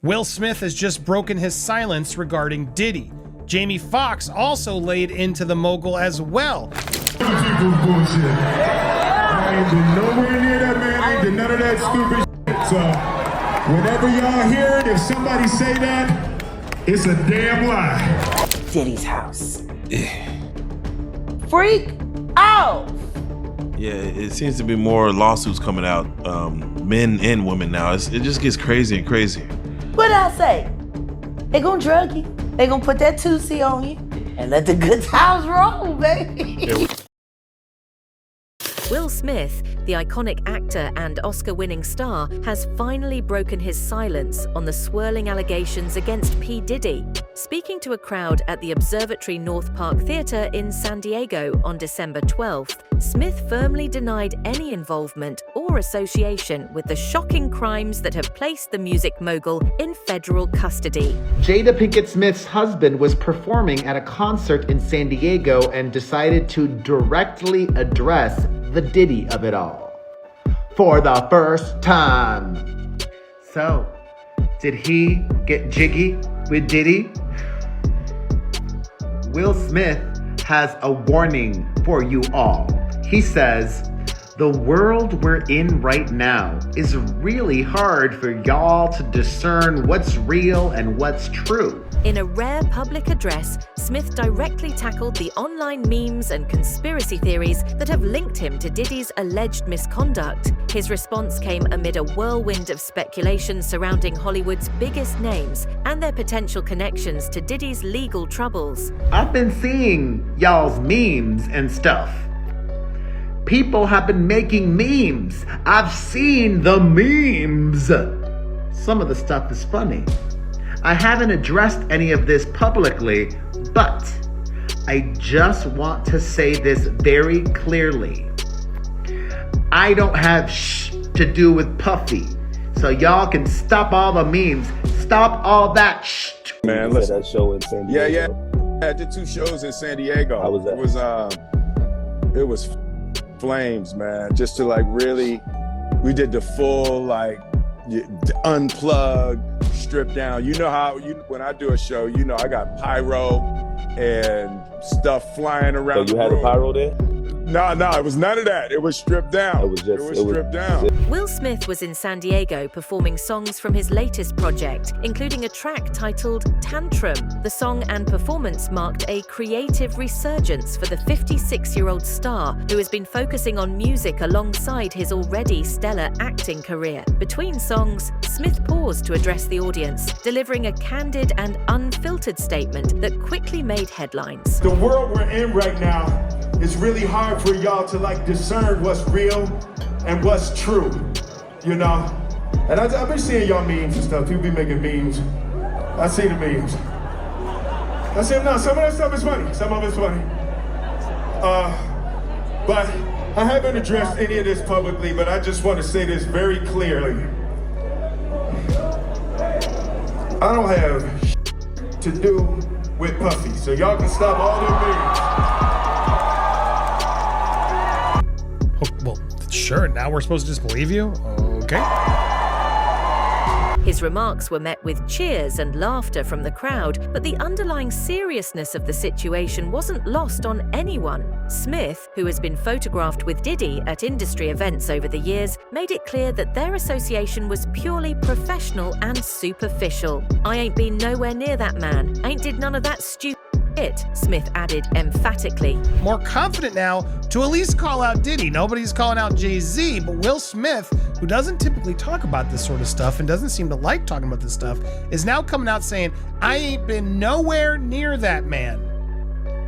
Will Smith has just broken his silence regarding Diddy. Jamie Foxx also laid into the mogul as well. I ain't been nowhere near that man. I ain't did none of that stupid shit. So whenever y'all hear it, if somebody say that, it's a damn lie. Diddy's house. Freak out. Yeah, it seems to be more lawsuits coming out, men and women now. It just gets crazy and crazy. What I say? They gonna drug you. They gonna put that 2C on you and let the good times roll, baby. Will Smith, the iconic actor and Oscar-winning star, has finally broken his silence on the swirling allegations against P Diddy. Speaking to a crowd at the Observatory North Park Theater in San Diego on December 12th, Smith firmly denied any involvement or association with the shocking crimes that have placed the music mogul in federal custody. Jada Pinkett Smith's husband was performing at a concert in San Diego and decided to directly address the Diddy of it all for the first time. So, did he get jiggy with Diddy? Will Smith has a warning for you all. He says, the world we're in right now is really hard for y'all to discern what's real and what's true. In a rare public address, Smith directly tackled the online memes and conspiracy theories that have linked him to Diddy's alleged misconduct. His response came amid a whirlwind of speculation surrounding Hollywood's biggest names and their potential connections to Diddy's legal troubles. I've been seeing y'all's memes and stuff. People have been making memes. I've seen the memes. Some of the stuff is funny. I haven't addressed any of this publicly, but I just want to say this very clearly. I don't have to do with Puffy, so y'all can stop all the memes. Stop all that Man, listen. That show in San Diego. Yeah. I did 2 shows in San Diego. How was that? It was flames, man. Just to like really, we did the full like unplug, strip down. You know how when I do a show, you know I got pyro and stuff flying around. So you had the pyro there? No, it was none of that. It was stripped down. It was stripped down. Will Smith was in San Diego performing songs from his latest project, including a track titled Tantrum. The song and performance marked a creative resurgence for the 56-year-old star, who has been focusing on music alongside his already stellar acting career. Between songs, Smith paused to address the audience, delivering a candid and unfiltered statement that quickly made headlines. The world we're in right now, it's really hard for y'all to like discern what's real and what's true, you know? And I've been seeing y'all memes and stuff. People be making memes. I see the memes. I said, no, some of that stuff is funny. Some of it's funny. But I haven't addressed any of this publicly, but I just want to say this very clearly. I don't have to do with Puffy, so y'all can stop all them memes. Well, sure, now we're supposed to just believe you? Okay. His remarks were met with cheers and laughter from the crowd, but the underlying seriousness of the situation wasn't lost on anyone. Smith, who has been photographed with Diddy at industry events over the years, made it clear that their association was purely professional and superficial. "I ain't been nowhere near that man. Ain't did none of that stupid shit," Smith added emphatically. More confident now to at least call out Diddy. Nobody's calling out Jay-Z, but Will Smith, who doesn't typically talk about this sort of stuff and doesn't seem to like talking about this stuff, is now coming out saying, "I ain't been nowhere near that man."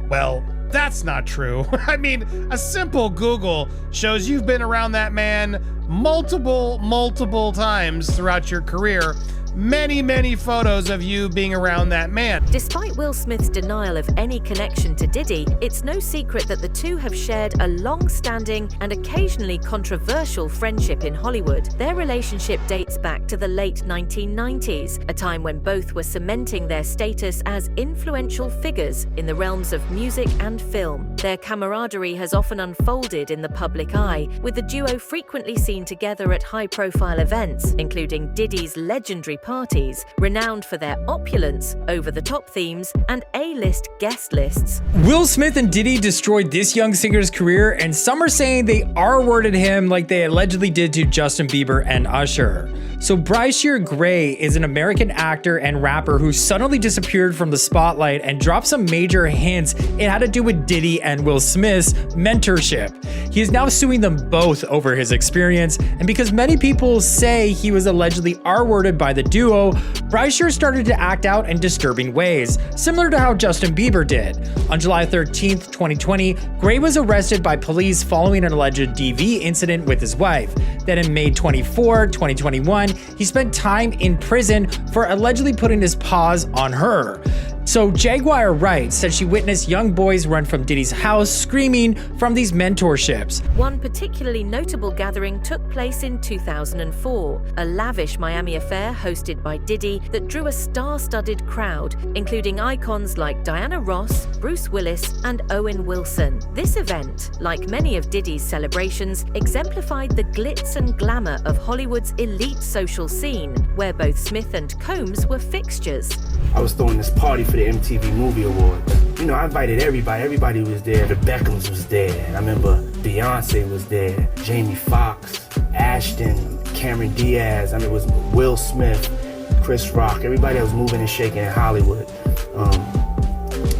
Well, that's not true. I mean, a simple Google shows you've been around that man multiple times throughout your career. Many photos of you being around that man. Despite Will Smith's denial of any connection to Diddy, it's no secret that the two have shared a long-standing and occasionally controversial friendship in Hollywood. Their relationship dates back to the late 1990s, a time when both were cementing their status as influential figures in the realms of music and film. Their camaraderie has often unfolded in the public eye, with the duo frequently seen together at high-profile events, including Diddy's legendary parties, renowned for their opulence, over-the-top themes, and A-list guest lists. Will Smith and Diddy destroyed this young singer's career, and some are saying they R-worded him like they allegedly did to Justin Bieber and Usher. So Bryshere Gray is an American actor and rapper who suddenly disappeared from the spotlight and dropped some major hints it had to do with Diddy and Will Smith's mentorship. He is now suing them both over his experience, and because many people say he was allegedly R-worded by the duo, Bryshere started to act out in disturbing ways, similar to how Justin Bieber did. On July 13th, 2020, Gray was arrested by police following an alleged DV incident with his wife. Then in May 24, 2021, he spent time in prison for allegedly putting his paws on her. So Jaguar Wright said she witnessed young boys run from Diddy's house screaming from these mentorships. One particularly notable gathering took place in 2004, a lavish Miami affair hosted by Diddy that drew a star-studded crowd, including icons like Diana Ross, Bruce Willis, and Owen Wilson. This event, like many of Diddy's celebrations, exemplified the glitz and glamour of Hollywood's elite social scene, where both Smith and Combs were fixtures. I was throwing this party for the MTV Movie Awards. You know, I invited everybody. Everybody was there. The Beckhams was there. I remember Beyonce was there. Jamie Foxx, Ashton, Cameron Diaz. I mean, it was Will Smith, Chris Rock. Everybody that was moving and shaking in Hollywood.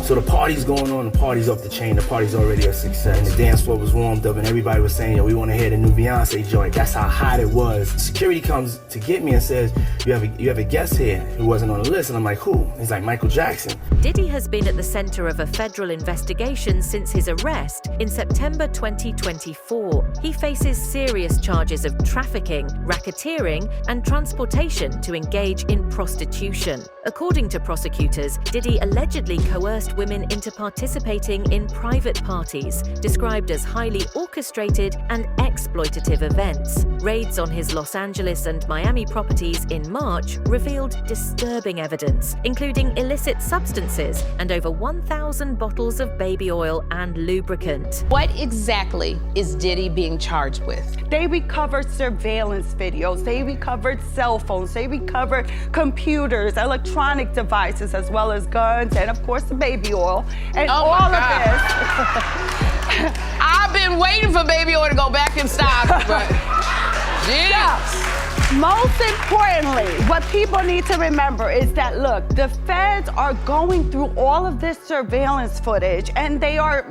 So the party's going on, the party's off the chain, the party's already a success. And the dance floor was warmed up and everybody was saying, yo, we want to hear the new Beyonce joint. That's how hot it was. Security comes to get me and says, you have a guest here who wasn't on the list. And I'm like, who? He's like, Michael Jackson. Diddy has been at the center of a federal investigation since his arrest in September 2024. He faces serious charges of trafficking, racketeering, and transportation to engage in prostitution. According to prosecutors, Diddy allegedly coerced women into participating in private parties, described as highly orchestrated and exploitative events. Raids on his Los Angeles and Miami properties in March revealed disturbing evidence, including illicit substances and over 1,000 bottles of baby oil and lubricant. What exactly is Diddy being charged with? They recovered surveillance videos, they recovered cell phones, they recovered computers, electronic devices, as well as guns, and of course the baby oil, and all of this. I've been waiting for baby oil to go back in stock, but yeah. Most importantly, what people need to remember is that, look, the feds are going through all of this surveillance footage and they are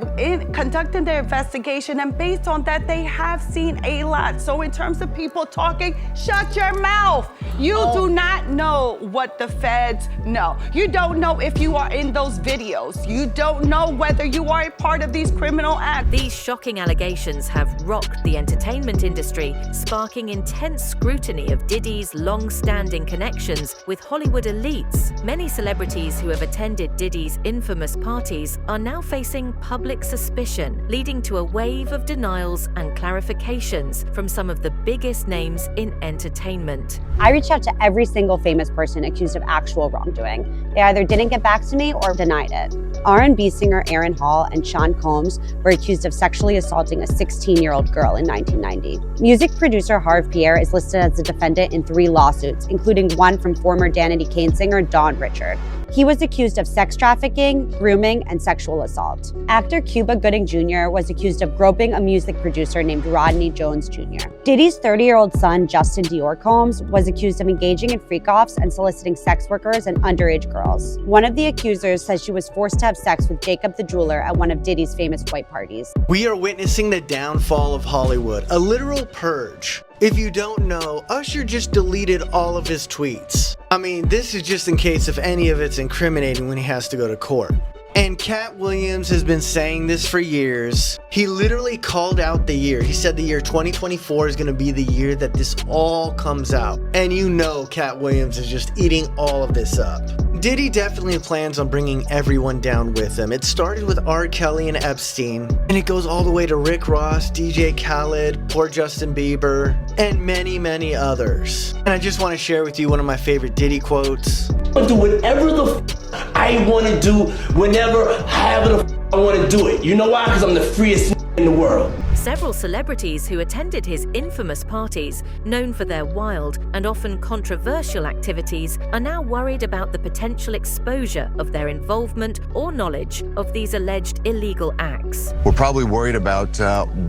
conducting their investigation, and based on that, they have seen a lot. So in terms of people talking, shut your mouth. You do not know what the feds know. You don't know if you are in those videos. You don't know whether you are a part of these criminal acts. These shocking allegations have rocked the entertainment industry, sparking intense scrutiny of Diddy's long-standing connections with Hollywood elites. Many celebrities who have attended Diddy's infamous parties are now facing public suspicion, leading to a wave of denials and clarifications from some of the biggest names in entertainment. I reached out to every single famous person accused of actual wrongdoing. They either didn't get back to me or denied it. R&B singer Aaron Hall and Sean Combs were accused of sexually assaulting a 16-year-old girl in 1990. Music producer Harv Pierre is listed as a defendant in 3 lawsuits, including one from former Danity Kane singer Dawn Richard. He was accused of sex trafficking, grooming, and sexual assault. Actor Cuba Gooding Jr. was accused of groping a music producer named Rodney Jones Jr. Diddy's 30-year-old son, Justin Dior Combs, was accused of engaging in freak-offs and soliciting sex workers and underage girls. One of the accusers says she was forced to have sex with Jacob the jeweler at one of Diddy's famous white parties. We are witnessing the downfall of Hollywood, a literal purge. If you don't know, Usher just deleted all of his tweets. I mean, this is just in case if any of it's incriminating when he has to go to court. And Cat Williams has been saying this for years. He literally called out the year. He said the year 2024 is going to be the year that this all comes out. And you know Cat Williams is just eating all of this up. Diddy definitely plans on bringing everyone down with him. It started with R. Kelly and Epstein, and it goes all the way to Rick Ross, DJ Khaled, poor Justin Bieber, and many, many others. And I just want to share with you one of my favorite Diddy quotes. I do whatever the I want to do, whenever, however the I want to do it. You know why? Because I'm the freest in the world. Several celebrities who attended his infamous parties, known for their wild and often controversial activities, are now worried about the potential exposure of their involvement or knowledge of these alleged illegal acts. We're probably worried about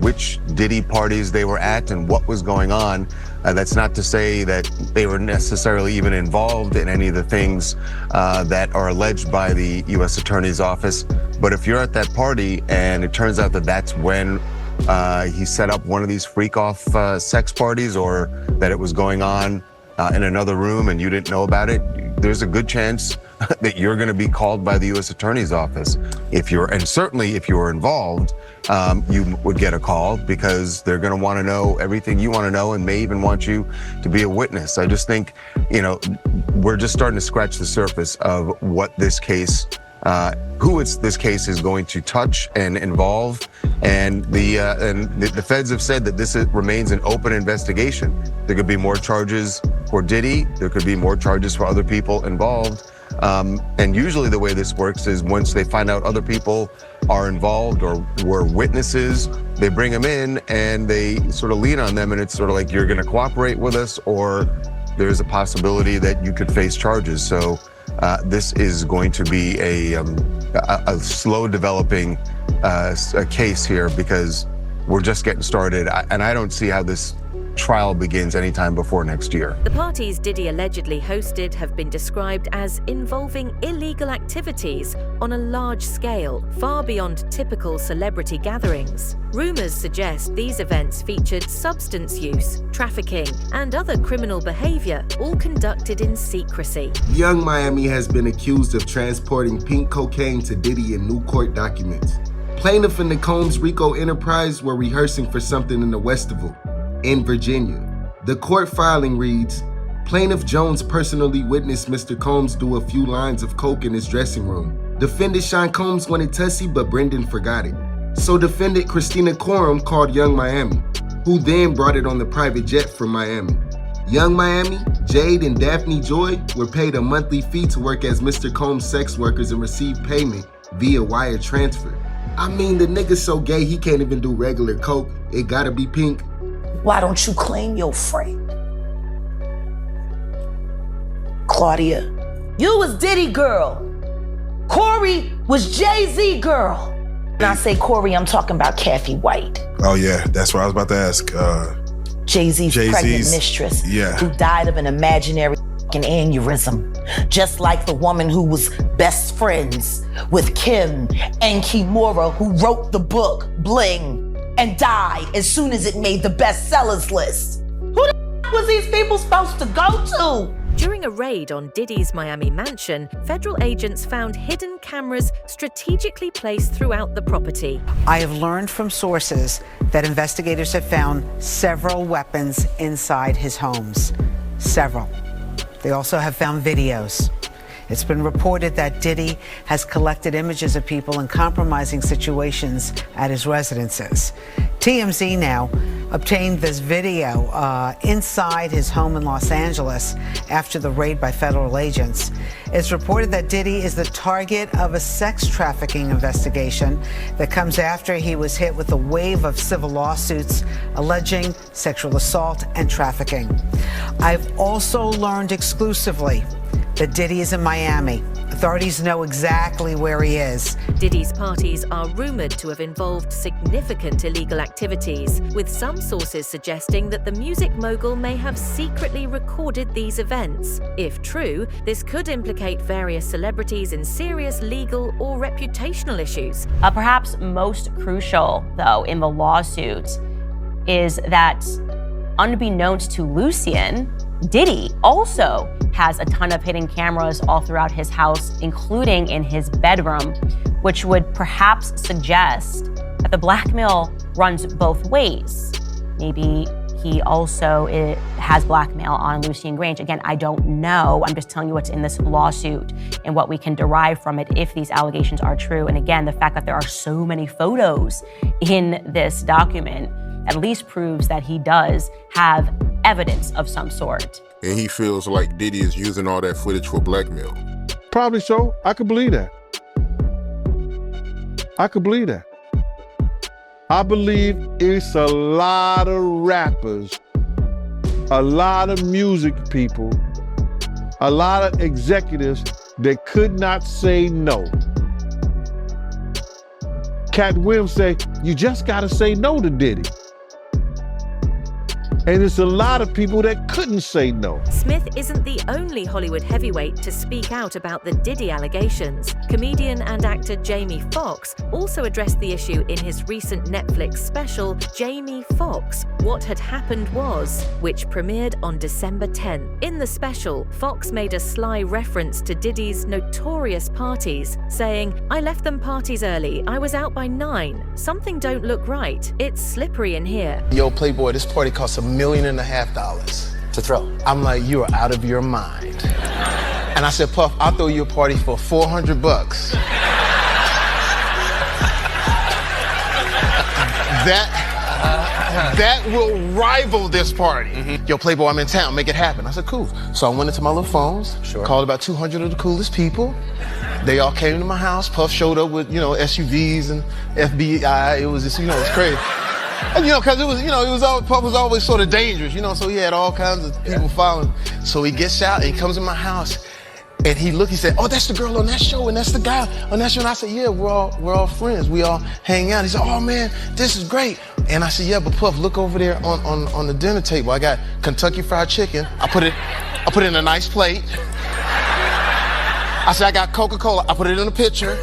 which Diddy parties they were at and what was going on. That's not to say that they were necessarily even involved in any of the things that are alleged by the U.S. Attorney's Office. But if you're at that party and it turns out that that's when he set up one of these freak-off sex parties, or that it was going on in another room and you didn't know about it, there's a good chance that you're going to be called by the U.S. Attorney's Office. And certainly if you were involved, you would get a call, because they're going to want to know everything you want to know and may even want you to be a witness. I just think, we're just starting to scratch the surface of what this case, this case is going to touch and involve. And the feds have said that this remains an open investigation. There could be more charges for Diddy. There could be more charges for other people involved. And usually the way this works is once they find out other people are involved or were witnesses, they bring them in and they sort of lean on them, and it's sort of like, you're going to cooperate with us, or there's a possibility that you could face charges. So this is going to be a slow developing case here, because we're just getting started, and I don't see how this trial begins anytime before next year. The parties Diddy allegedly hosted have been described as involving illegal activities on a large scale, far beyond typical celebrity gatherings. Rumors suggest these events featured substance use, trafficking, and other criminal behavior, all conducted in secrecy. Young Miami has been accused of transporting pink cocaine to Diddy in new court documents. Plaintiff and the Combs RICO enterprise were rehearsing for something in the Westival in Virginia. The court filing reads, Plaintiff Jones personally witnessed Mr. Combs do a few lines of coke in his dressing room. Defendant Sean Combs wanted Tussie, but Brendan forgot it. So defendant Christina Coram called Young Miami, who then brought it on the private jet from Miami. Young Miami, Jade, and Daphne Joy were paid a monthly fee to work as Mr. Combs' sex workers and receive payment via wire transfer. I mean, the nigga's so gay he can't even do regular coke. It gotta be pink. Why don't you claim your friend? Claudia, you was Diddy girl. Corey was Jay-Z girl. When I say Corey, I'm talking about Kathy White. Oh yeah, that's what I was about to ask. Jay-Z's pregnant mistress, who died of an imaginary aneurysm. Just like the woman who was best friends with Kim and Kimura, who wrote the book Bling and died as soon as it made the bestsellers list. Who the was these people supposed to go to? During a raid on Diddy's Miami mansion, federal agents found hidden cameras strategically placed throughout the property. I have learned from sources that investigators have found several weapons inside his homes. Several. They also have found videos. It's been reported that Diddy has collected images of people in compromising situations at his residences. TMZ now obtained this video inside his home in Los Angeles after the raid by federal agents. It's reported that Diddy is the target of a sex trafficking investigation that comes after he was hit with a wave of civil lawsuits alleging sexual assault and trafficking. I've also learned exclusively that Diddy is in Miami. Authorities know exactly where he is. Diddy's parties are rumored to have involved significant illegal activities, with some sources suggesting that the music mogul may have secretly recorded these events. If true, this could implicate various celebrities in serious legal or reputational issues. Perhaps most crucial, though, in the lawsuit is that, unbeknownst to Lucien, Diddy also has a ton of hidden cameras all throughout his house, including in his bedroom, which would perhaps suggest that the blackmail runs both ways. Maybe he also has blackmail on Lucien Grange. Again, I don't know. I'm just telling you what's in this lawsuit and what we can derive from it if these allegations are true. And again, the fact that there are so many photos in this document at least proves that he does have evidence of some sort. And he feels like Diddy is using all that footage for blackmail. Probably so. I could believe that. I could believe that. I believe it's a lot of rappers, a lot of music people, a lot of executives that could not say no. Cat Williams said, you just gotta say no to Diddy. And there's a lot of people that couldn't say no. Smith isn't the only Hollywood heavyweight to speak out about the Diddy allegations. Comedian and actor Jamie Foxx also addressed the issue in his recent Netflix special, Jamie Foxx, What Had Happened Was, which premiered on December 10th. In the special, Foxx made a sly reference to Diddy's notorious parties, saying, I left them parties early. I was out by 9. Something don't look right. It's slippery in here. Yo, Playboy, this party costs $1.5 million to throw. I'm like, you are out of your mind. And I said, Puff, I'll throw you a party for $400. That will rival this party. Yo, Playboy, I'm in town, make it happen. I said, cool. So I went into my little phones, called about 200 of the coolest people. They all came to my house. Puff showed up with, SUVs and FBI. It was just, it's crazy. And, because it was Puff was always sort of dangerous, so he had all kinds of people following. So he gets out and he comes in my house and he said, oh, that's the girl on that show and that's the guy on that show. And I said, yeah, we're all friends. We all hang out. He said, oh man, this is great. And I said, yeah, but Puff, look over there on the dinner table. I got Kentucky Fried Chicken. I put it in a nice plate. I said, I got Coca-Cola. I put it in a pitcher.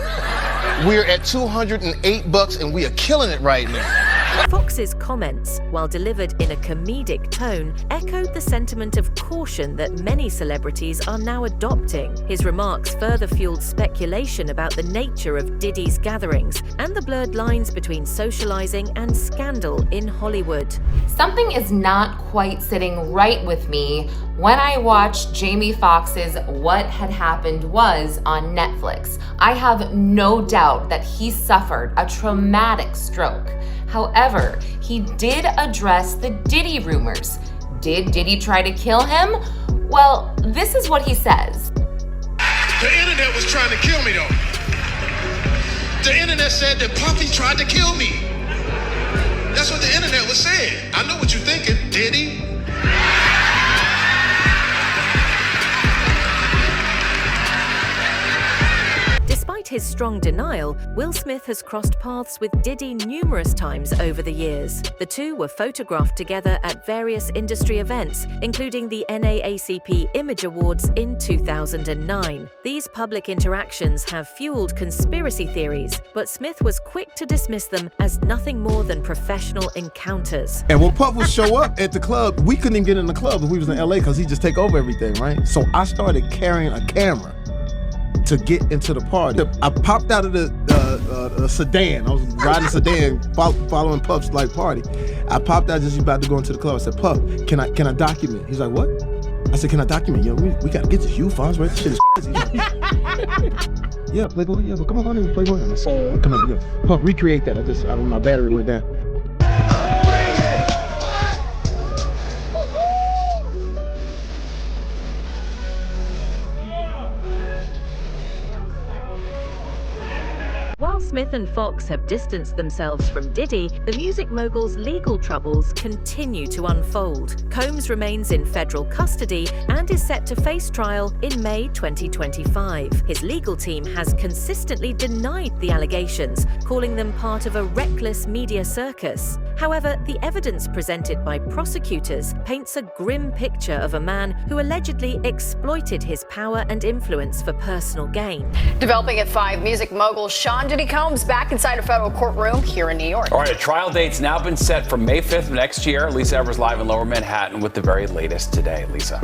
We're at $208 and we are killing it right now. Fox's comments, while delivered in a comedic tone, echoed the sentiment of caution that many celebrities are now adopting. His remarks further fueled speculation about the nature of Diddy's gatherings and the blurred lines between socializing and scandal in Hollywood. Something is not quite sitting right with me when I watched Jamie Foxx's What Had Happened Was on Netflix. I have no doubt that he suffered a traumatic stroke. However, he did address the Diddy rumors. Did Diddy try to kill him? Well, this is what he says. The internet was trying to kill me though. The internet said that Puffy tried to kill me. That's what the internet was saying. I know what you're thinking, Diddy. Despite his strong denial, Will Smith has crossed paths with Diddy numerous times over the years. The two were photographed together at various industry events, including the NAACP Image Awards in 2009. These public interactions have fueled conspiracy theories, but Smith was quick to dismiss them as nothing more than professional encounters. And when Puff would show up at the club, we couldn't even get in the club if we was in LA because he'd just take over everything, right? So I started carrying a camera to get into the party. I popped out of the sedan. I was riding a sedan, following Puff's party. I popped out just about to go into the club. I said, Puff, can I document? He's like, what? I said, can I document? Yo, we gotta get this U-Fonts, right? This shit is crazy. Yeah, Playboy, yeah, but come on in, Playboy. Come on, yeah. Puff, recreate that. My battery went down. While Smith and Foxx have distanced themselves from Diddy, the music mogul's legal troubles continue to unfold. Combs remains in federal custody and is set to face trial in May 2025. His legal team has consistently denied the allegations, calling them part of a reckless media circus. However, the evidence presented by prosecutors paints a grim picture of a man who allegedly exploited his power and influence for personal gain. Developing at 5, music mogul Sean Diddy Combs back inside a federal courtroom here in New York. All right, a trial date's now been set for May 5th of next year. Lisa Evers live in Lower Manhattan with the very latest today. Lisa.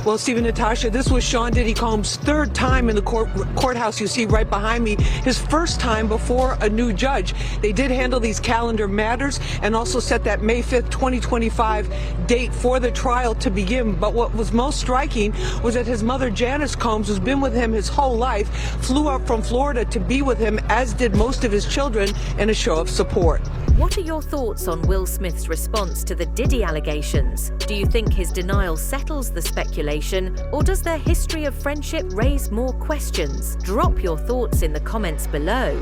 Well, Stephen, Natasha, this was Sean Diddy Combs' third time in the courthouse you see right behind me, his first time before a new judge. They did handle these calendar matters and also set that May 5th, 2025 date for the trial to begin. But what was most striking was that his mother, Janice Combs, who's been with him his whole life, flew up from Florida to be with him, as did most of his children, in a show of support. What are your thoughts on Will Smith's response to the Diddy allegations? Do you think his denial settles the speculation, or does their history of friendship raise more questions? Drop your thoughts in the comments below.